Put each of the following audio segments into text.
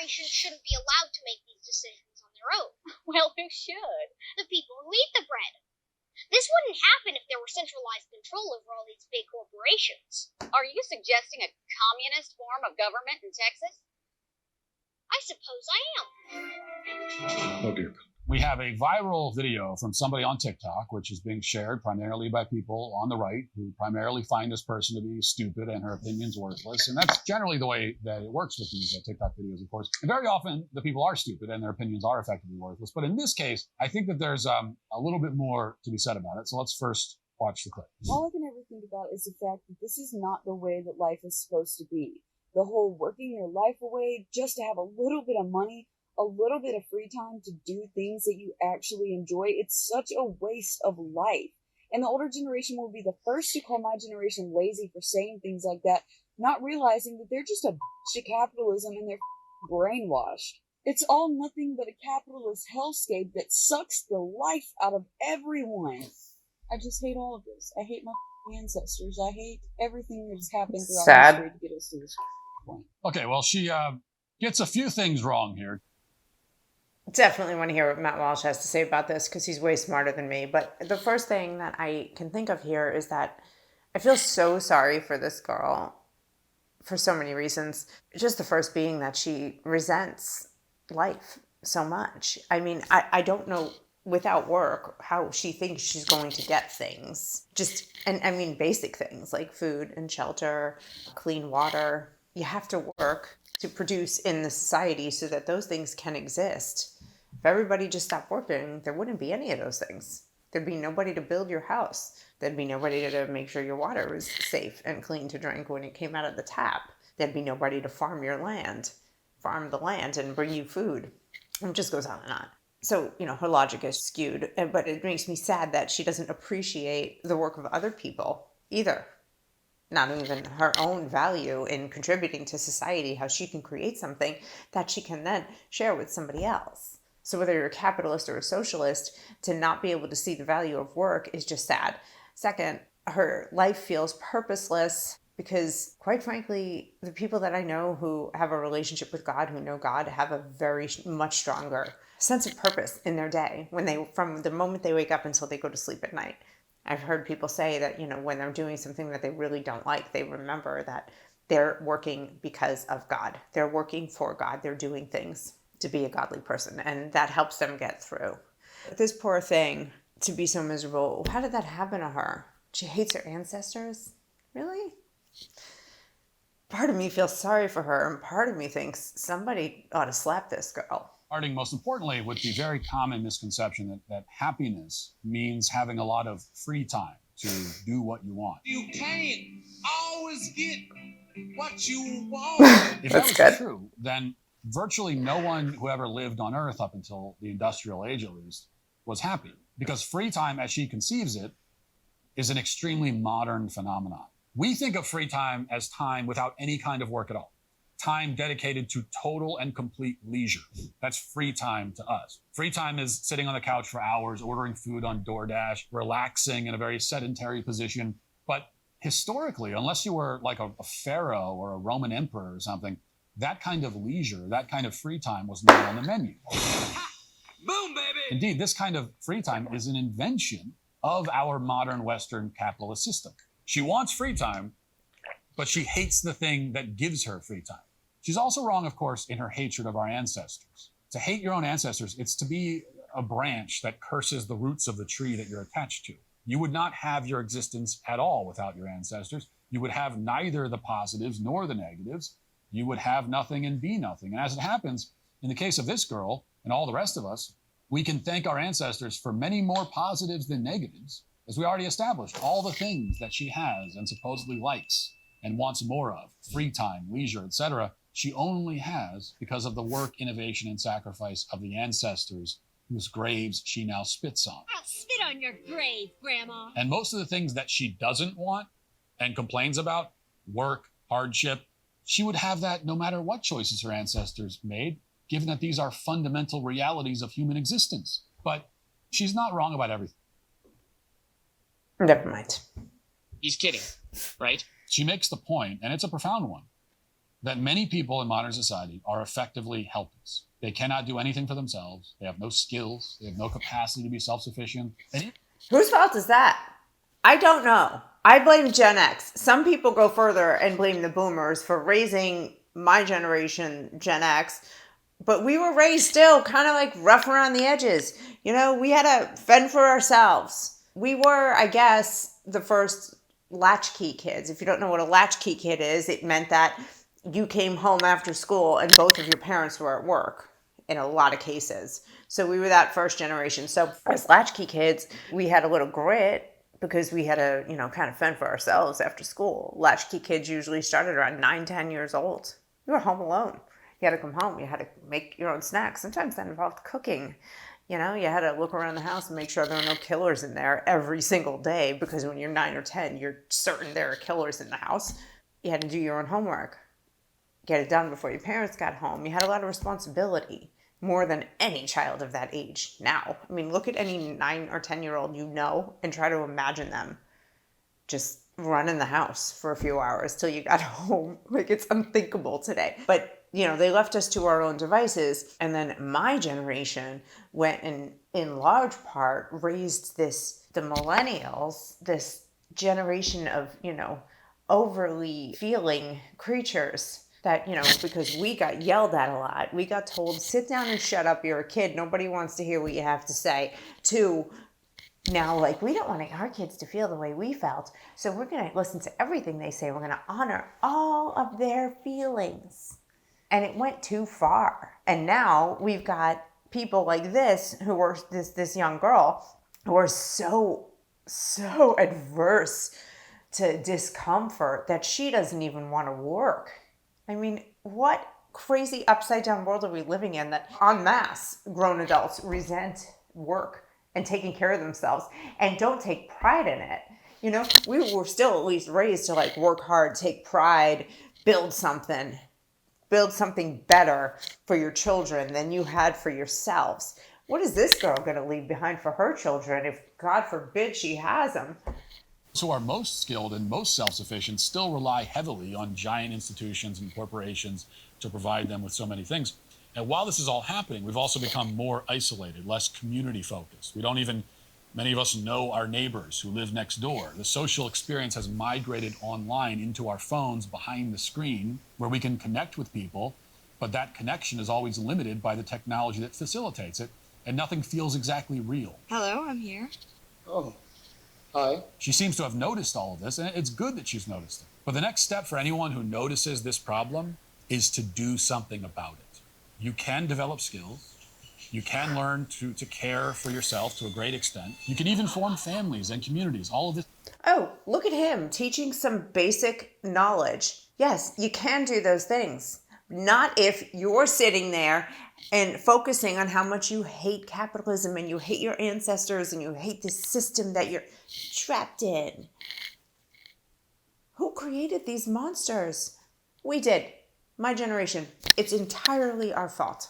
generation shouldn't be allowed to make these decisions on their own. Well, who should? The people who eat the bread. This wouldn't happen if there were centralized control over all these big corporations. Are you suggesting a communist form of government in Texas? I suppose I am. Oh, dear. We have a viral video from somebody on TikTok, which is being shared primarily by people on the right who primarily find this person to be stupid and her opinions worthless. And that's generally the way that it works with these TikTok videos, of course. And very often the people are stupid and their opinions are effectively worthless. But in this case, I think that there's a little bit more to be said about it. So let's first watch the clip. All I can ever think about is the fact that this is not the way that life is supposed to be. The whole working your life away just to have a little bit of money, a little bit of free time to do things that you actually enjoy. It's such a waste of life. And the older generation will be the first to call my generation lazy for saying things like that, not realizing that they're just a bitch to capitalism and they're brainwashed. It's all nothing but a capitalist hellscape that sucks the life out of everyone. I just hate all of this. I hate my ancestors. I hate everything that has happened throughout history to get us to this point. Okay, well, she gets a few things wrong here. Definitely want to hear what Matt Walsh has to say about this because he's way smarter than me. But the first thing that I can think of here is that I feel so sorry for this girl for so many reasons. Just the first being that she resents life so much. I mean, I don't know without work how she thinks she's going to get things. And I mean basic things like food and shelter, clean water. You have to work to produce in the society so that those things can exist. If everybody just stopped working, there wouldn't be any of those things. There'd be nobody to build your house. There'd be nobody to make sure your water was safe and clean to drink when it came out of the tap. There'd be nobody to farm the land and bring you food. And it just goes on and on. So, her logic is skewed, but it makes me sad that she doesn't appreciate the work of other people either. Not even her own value in contributing to society, how she can create something that she can then share with somebody else. So whether you're a capitalist or a socialist, to not be able to see the value of work is just sad. Second, her life feels purposeless because, quite frankly, the people that I know who have a relationship with God, who know God, have a very much stronger sense of purpose in their day from the moment they wake up until they go to sleep at night. I've heard people say that, when they're doing something that they really don't like, they remember that they're working because of God. They're working for God. They're doing things to be a godly person, and that helps them get through. This poor thing, to be so miserable, how did that happen to her? She hates her ancestors? Really? Part of me feels sorry for her, and part of me thinks somebody ought to slap this girl. Starting most importantly with the very common misconception that happiness means having a lot of free time to do what you want. You can't always get what you want. If that was true, then virtually no one who ever lived on Earth up until the industrial age, at least, was happy. Because free time, as she conceives it, is an extremely modern phenomenon. We think of free time as time without any kind of work at all. Time dedicated to total and complete leisure. That's free time to us. Free time is sitting on the couch for hours, ordering food on DoorDash, relaxing in a very sedentary position. But historically, unless you were like a pharaoh or a Roman emperor or something, that kind of leisure, that kind of free time was not on the menu. Boom, baby! Indeed, this kind of free time is an invention of our modern Western capitalist system. She wants free time, but she hates the thing that gives her free time. She's also wrong, of course, in her hatred of our ancestors. To hate your own ancestors, it's to be a branch that curses the roots of the tree that you're attached to. You would not have your existence at all without your ancestors. You would have neither the positives nor the negatives. You would have nothing and be nothing. And as it happens, in the case of this girl and all the rest of us, we can thank our ancestors for many more positives than negatives, as we already established all the things that she has and supposedly likes and wants more of, free time, leisure, etc., she only has because of the work, innovation, and sacrifice of the ancestors whose graves she now spits on. I'll spit on your grave, Grandma. And most of the things that she doesn't want and complains about, work, hardship, she would have that no matter what choices her ancestors made, given that these are fundamental realities of human existence. But she's not wrong about everything. Never mind. He's kidding, right? She makes the point, and it's a profound one, that many people in modern society are effectively helpless. They cannot do anything for themselves. They have no skills. They have no capacity to be self-sufficient. Whose fault is that? I don't know. I blame Gen X. Some people go further and blame the boomers for raising my generation, Gen X. But we were raised still kind of like rough around the edges. You know, we had to fend for ourselves. We were, I guess, the first latchkey kids. If you don't know what a latchkey kid is, it meant that you came home after school and both of your parents were at work in a lot of cases. So we were that first generation. So as latchkey kids, we had a little grit because we had to, kind of fend for ourselves after school. Latchkey kids usually started around 9, 10 years old. You were home alone. You had to come home. You had to make your own snacks. Sometimes that involved cooking. You had to look around the house and make sure there were no killers in there every single day, because when you're 9 or 10, you're certain there are killers in the house. You had to do your own homework. Get it done before your parents got home. You had a lot of responsibility, more than any child of that age now. I mean, look at any 9 or 10-year-old and try to imagine them just running the house for a few hours till you got home. Like, it's unthinkable today. But they left us to our own devices. And then my generation went and in large part raised the millennials, this generation of, overly feeling creatures that, because we got yelled at a lot. We got told, sit down and shut up, you're a kid. Nobody wants to hear what you have to say. To now, like, we don't want our kids to feel the way we felt. So we're going to listen to everything they say. We're going to honor all of their feelings. And it went too far. And now we've got people like this who are this young girl who are so adverse to discomfort that she doesn't even want to work. I mean, what crazy upside down world are we living in that en masse grown adults resent work and taking care of themselves and don't take pride in it? We were still at least raised to like work hard, take pride, build something better for your children than you had for yourselves. What is this girl going to leave behind for her children if, God forbid, she has them? So our most skilled and most self-sufficient still rely heavily on giant institutions and corporations to provide them with so many things. And while this is all happening, we've also become more isolated, less community-focused. Many of us know our neighbors who live next door. The social experience has migrated online into our phones behind the screen, where we can connect with people, but that connection is always limited by the technology that facilitates it, and nothing feels exactly real. Hello, I'm here. Oh, hi. She seems to have noticed all of this, and it's good that she's noticed it. But the next step for anyone who notices this problem is to do something about it. You can develop skills. You can learn to care for yourself to a great extent. You can even form families and communities, all of this. Oh, look at him teaching some basic knowledge. Yes, you can do those things. Not if you're sitting there and focusing on how much you hate capitalism and you hate your ancestors and you hate this system that you're trapped in. Who created these monsters? We did. My generation. It's entirely our fault.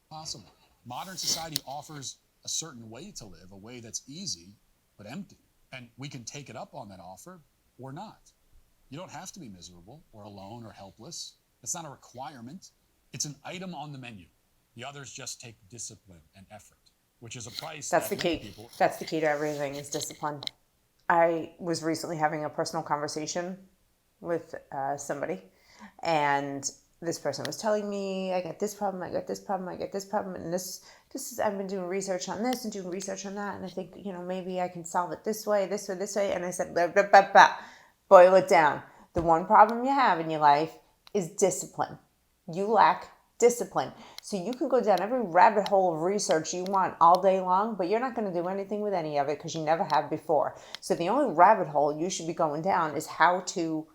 Possible. Modern society offers a certain way to live, a way that's easy but empty. And we can take it up on that offer or not. You don't have to be miserable or alone or helpless. It's not a requirement. It's an item on the menu. The others just take discipline and effort, which is a price. That's the key. That's the key to everything, is discipline. I was recently having a personal conversation with somebody, and this person was telling me, I got this problem, and this is, I've been doing research on this and doing research on that, and I think, maybe I can solve it this way. And I said, blah, blah, blah, blah. Boil it down. The one problem you have in your life is discipline. You lack discipline. So you can go down every rabbit hole of research you want all day long, but you're not going to do anything with any of it because you never have before. So the only rabbit hole you should be going down is how to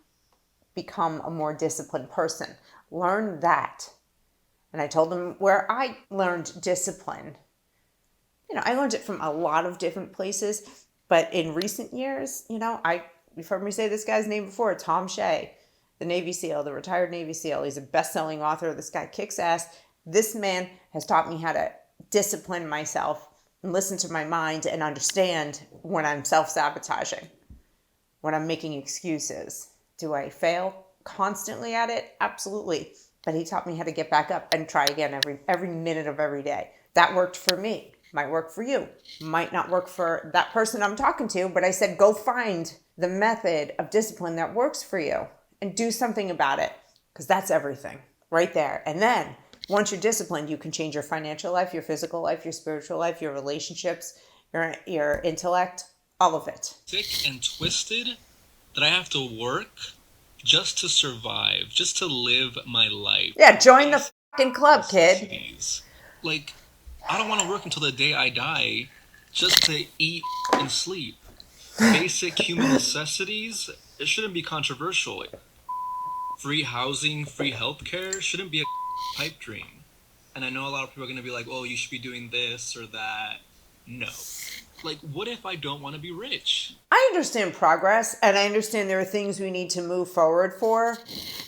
become a more disciplined person. Learn that. And I told them where I learned discipline. I learned it from a lot of different places, but in recent years, you've heard me say this guy's name before, Tom Shea, the Navy SEAL, the retired Navy SEAL. He's a best-selling author. This guy kicks ass. This man has taught me how to discipline myself and listen to my mind and understand when I'm self-sabotaging, when I'm making excuses. Do I fail? constantly at it? Absolutely. But he taught me how to get back up and try again every minute of every day. That worked for me. Might work for you. Might not work for that person I'm talking to, but I said go find the method of discipline that works for you and do something about it, because that's everything right there. And then once you're disciplined, you can change your financial life, your physical life, your spiritual life, your relationships, your intellect, all of it. Sick and twisted that I have to work just to survive, just to live my life. Yeah, join the fucking club, kid. Necessities. Like, I don't want to work until the day I die just to eat and sleep. Basic human necessities, it shouldn't be controversial. Free housing, free healthcare shouldn't be a pipe dream. And I know a lot of people are going to be like, oh, you should be doing this or that. No. Like, what if I don't want to be rich? I understand progress, and I understand there are things we need to move forward for,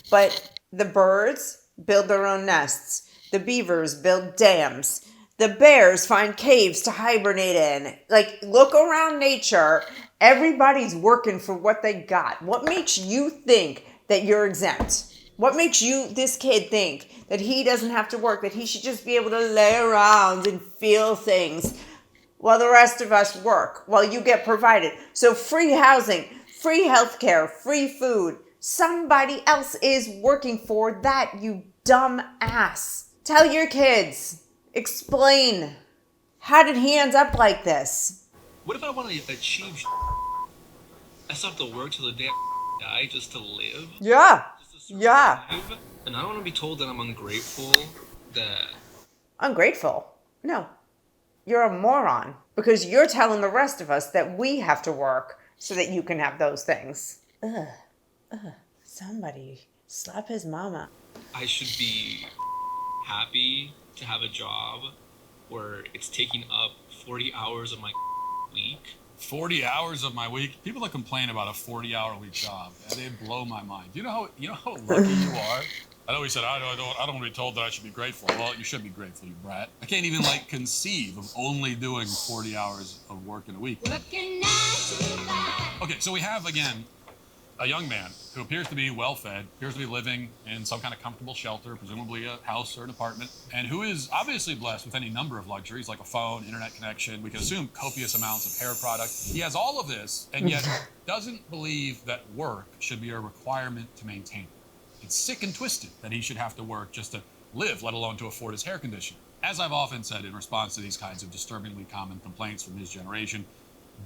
but the birds build their own nests. The beavers build dams. The bears find caves to hibernate in. Like, look around nature. Everybody's working for what they got. What makes you think that you're exempt? What makes this kid, think that he doesn't have to work, that he should just be able to lay around and feel things while the rest of us work, while you get provided? So free housing, free healthcare, free food. Somebody else is working for that, you dumb ass. Tell your kids. Explain. How did he end up like this? What if I want to achieve I still have to work till the day I die just to live? Yeah. Just to Yeah. survive? And I don't want to be told that I'm ungrateful, that... Ungrateful? No. You're a moron, because you're telling the rest of us that we have to work so that you can have those things. Ugh. Somebody slap his mama. I should be happy to have a job where it's taking up 40 hours of my week. 40 hours of my week. People that complain about a 40-hour week job, they blow my mind. You know how lucky you are? I know he said, I don't want to be told that I should be grateful. Well, you should be grateful, you brat. I can't even conceive of only doing 40 hours of work in a week. Okay, so we have, again, a young man who appears to be well-fed, appears to be living in some kind of comfortable shelter, presumably a house or an apartment, and who is obviously blessed with any number of luxuries, like a phone, internet connection. We can assume copious amounts of hair product. He has all of this, and yet doesn't believe that work should be a requirement to maintain it. It's sick and twisted that he should have to work just to live, let alone to afford his hair conditioner. As I've often said in response to these kinds of disturbingly common complaints from his generation,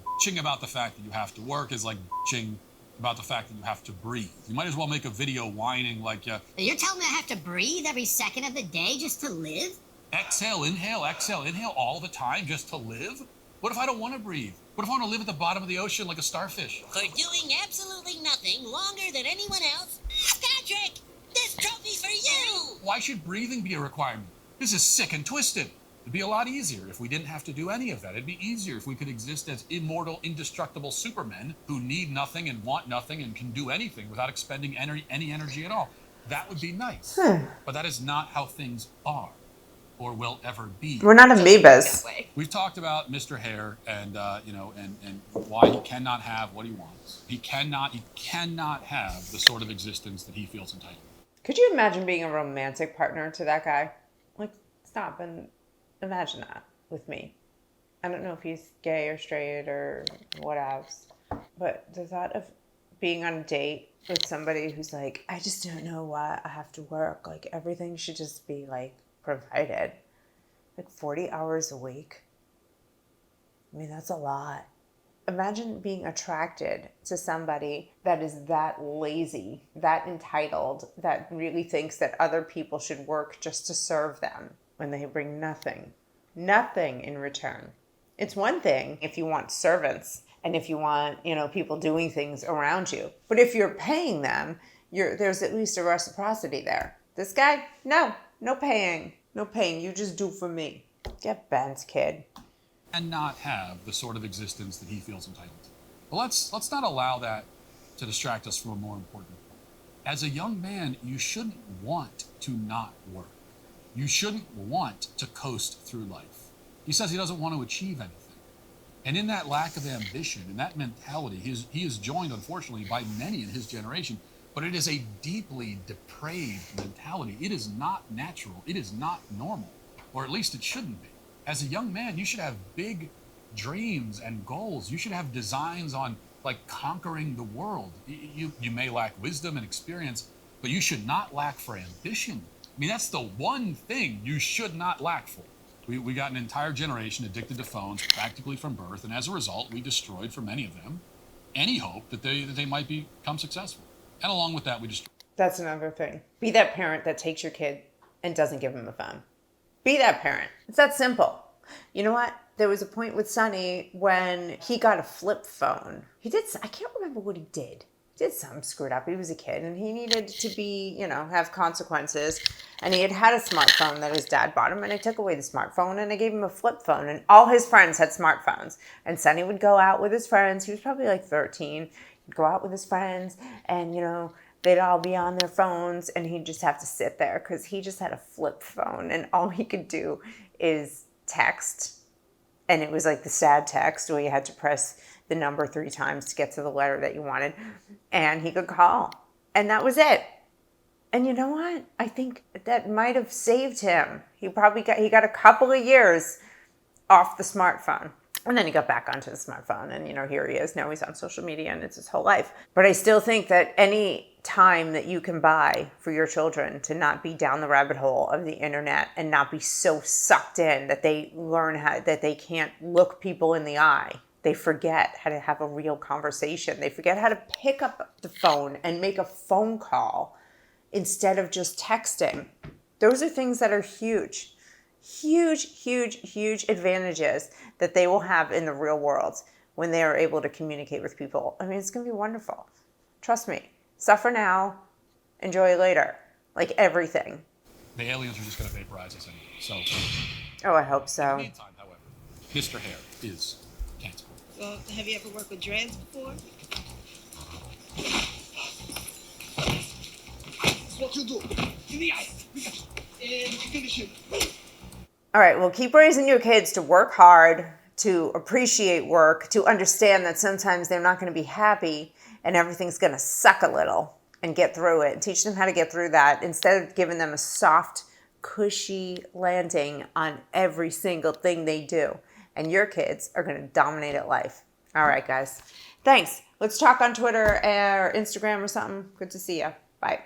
bitching about the fact that you have to work is like bitching about the fact that you have to breathe. You might as well make a video whining like, You're telling me I have to breathe every second of the day just to live? exhale, inhale all the time just to live? What if I don't want to breathe? What if I want to live at the bottom of the ocean like a starfish? For doing absolutely nothing longer than anyone else? Patrick, this trophy's for you! Why should breathing be a requirement? This is sick and twisted. It'd be a lot easier if we didn't have to do any of that. It'd be easier if we could exist as immortal, indestructible supermen who need nothing and want nothing and can do anything without expending any energy at all. That would be nice. But that is not how things are or will ever be. We're not amoebas. We've talked about Mr. Hare and and why he cannot have what he wants. He cannot have the sort of existence that he feels entitled. Could you imagine being a romantic partner to that guy? Like, stop and imagine that with me. I don't know if he's gay or straight or what else, but the thought of being on a date with somebody who's like, I just don't know why I have to work. Like, everything should just be provided. 40 hours a week. I mean, that's a lot. Imagine being attracted to somebody that is that lazy, that entitled, that really thinks that other people should work just to serve them when they bring nothing in return. It's one thing if you want servants and if you want, people doing things around you. But if you're paying them, there's at least a reciprocity there. This guy, no paying. No paying. You just do for me. Get bent, kid. And not have the sort of existence that he feels entitled to. But let's not allow that to distract us from a more important point. As a young man, you shouldn't want to not work. You shouldn't want to coast through life. He says he doesn't want to achieve anything. And in that lack of ambition, in that mentality, he is joined, unfortunately, by many in his generation but it is a deeply depraved mentality. It is not natural. It is not normal, or at least it shouldn't be. As a young man, you should have big dreams and goals. You should have designs on like conquering the world. You may lack wisdom and experience, but you should not lack for ambition. I mean, that's the one thing you should not lack for. We got an entire generation addicted to phones practically from birth, and as a result, we destroyed for many of them any hope that they might become successful. And along with that, we destroyed. That's another thing. Be that parent that takes your kid and doesn't give him a phone. Be that parent. It's that simple. You know what? There was a point with Sonny when he got a flip phone. I can't remember what he did. He did something screwed up. He was a kid and he needed to be, have consequences. And he had a smartphone that his dad bought him, and I took away the smartphone and I gave him a flip phone, and all his friends had smartphones. And Sonny would go out with his friends. He was probably like 13. He'd go out with his friends and, they'd all be on their phones, and he'd just have to sit there because he just had a flip phone, and all he could do is text. And it was like the sad text where you had to press the number 3 times to get to the letter that you wanted. And he could call. And that was it. And you know what? I think that might have saved him. He got a couple of years off the smartphone. And then he got back onto the smartphone. And, here he is. Now he's on social media and it's his whole life. But I still think that any time that you can buy for your children to not be down the rabbit hole of the internet and not be so sucked in that they learn that they can't look people in the eye. They forget how to have a real conversation. They forget how to pick up the phone and make a phone call instead of just texting. Those are things that are huge. Huge, huge, huge advantages that they will have in the real world when they are able to communicate with people. I mean, it's going to be wonderful. Trust me. Suffer now, enjoy later. Like everything. The aliens are just going to vaporize us anyway. So. Oh, I hope so. In the meantime, however, Mr. Hare is canceled. Well, have you ever worked with dreads before? What you do? In the eye. And finish it. All right, well, keep raising your kids to work hard, to appreciate work, to understand that sometimes they're not going to be happy and everything's going to suck a little, and get through it. Teach them how to get through that instead of giving them a soft, cushy landing on every single thing they do. And your kids are going to dominate at life. All right, guys. Thanks. Let's talk on Twitter or Instagram or something. Good to see you. Bye.